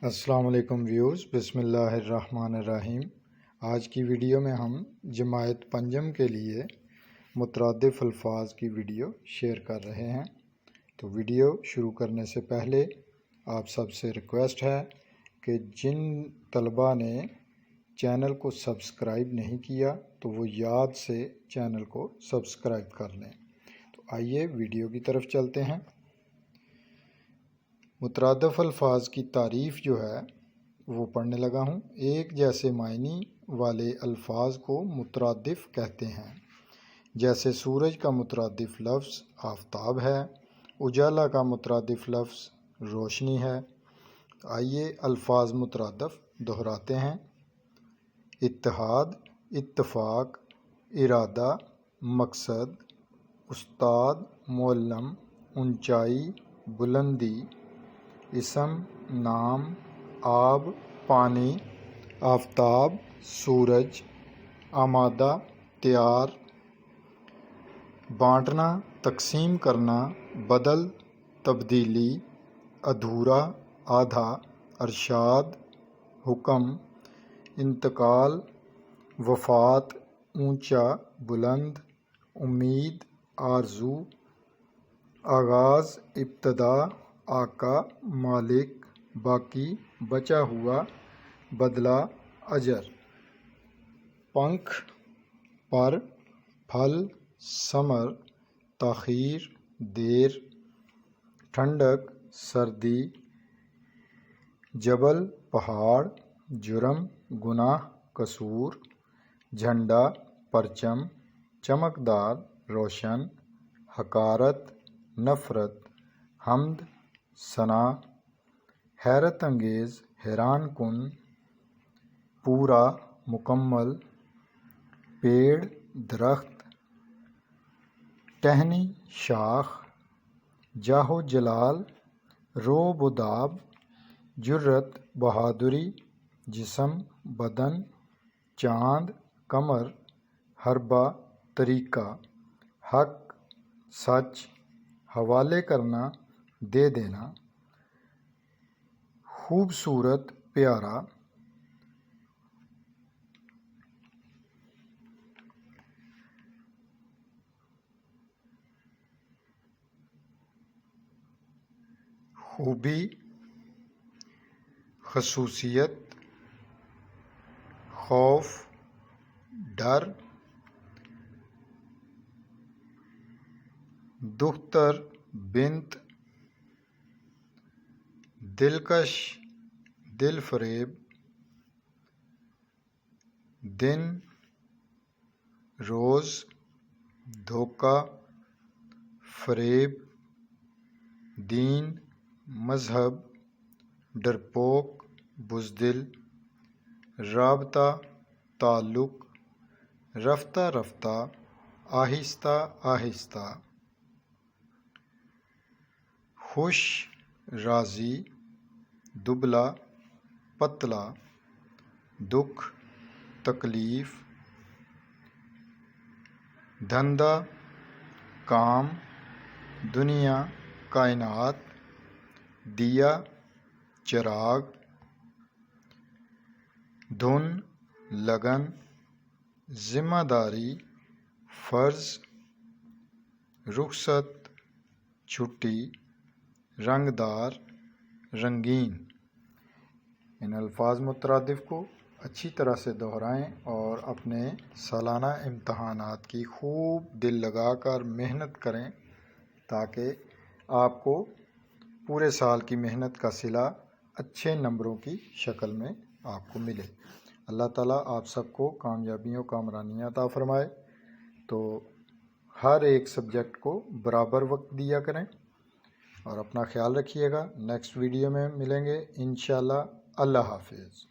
السلام علیکم ویورز، بسم اللہ الرحمن الرحیم۔ آج کی ویڈیو میں ہم جماعت پنجم کے لیے مترادف الفاظ کی ویڈیو شیئر کر رہے ہیں۔ تو ویڈیو شروع کرنے سے پہلے آپ سب سے ریکویسٹ ہے کہ جن طلباء نے چینل کو سبسکرائب نہیں کیا تو وہ یاد سے چینل کو سبسکرائب کر لیں۔ تو آئیے ویڈیو کی طرف چلتے ہیں۔ مترادف الفاظ کی تعریف جو ہے وہ پڑھنے لگا ہوں۔ ایک جیسے معنی والے الفاظ کو مترادف کہتے ہیں۔ جیسے سورج کا مترادف لفظ آفتاب ہے، اجالا کا مترادف لفظ روشنی ہے۔ آئیے الفاظ مترادف دہراتے ہیں۔ اتحاد، اتفاق، ارادہ، مقصد، استاد، معلم، اونچائی، بلندی، اسم، نام، آب، پانی، آفتاب، سورج، آمادہ، تیار، بانٹنا، تقسیم کرنا، بدل، تبدیلی، ادھورا، آدھا، ارشاد، حکم، انتقال، وفات، اونچا، بلند، امید، آرزو، آغاز، ابتدا، آقا، مالک، باقی، بچا ہوا، بدلہ، اجر۔ پنکھ، پر، پھل، ثمر، تاخیر، دیر، ٹھنڈک، سردی، جبل، پہاڑ، جرم، گناہ، قصور، جھنڈا، پرچم، چمکدار، روشن، حقارت، نفرت، حمد، ثنا، حیرت انگیز، حیران کن، پورا، مکمل، پیڑ، درخت، ٹہنی، شاخ، جاہ و جلال، روب و داب، جرت، بہادری، جسم، بدن، چاند، قمر، حربہ، طریقہ، حق، سچ، حوالے کرنا، دے دینا، خوبصورت، پیارا، خوبی، خصوصیت، خوف، ڈر، دختر، بنت، دلکش، دل فریب، دن، روز، دھوکہ، فریب، دین، مذہب، ڈرپوک، بزدل، رابطہ، تعلق، رفتہ رفتہ، آہستہ آہستہ، خوش، راضی، دبلا، پتلا، دکھ، تکلیف، دھندا، کام، دنیا، کائنات، دیا، چراغ، دھن، لگن، ذمہ داری، فرض، رخصت، چھٹی، رنگدار، رنگین۔ ان الفاظ مترادف کو اچھی طرح سے دہرائیں اور اپنے سالانہ امتحانات کی خوب دل لگا کر محنت کریں تاکہ آپ کو پورے سال کی محنت کا صلہ اچھے نمبروں کی شکل میں آپ کو ملے۔ اللہ تعالیٰ آپ سب کو کامیابیوں کامرانیاں عطا فرمائے۔ تو ہر ایک سبجیکٹ کو برابر وقت دیا کریں اور اپنا خیال رکھیے گا۔ نیکسٹ ویڈیو میں ملیں گے انشاءاللہ۔ اللہ حافظ۔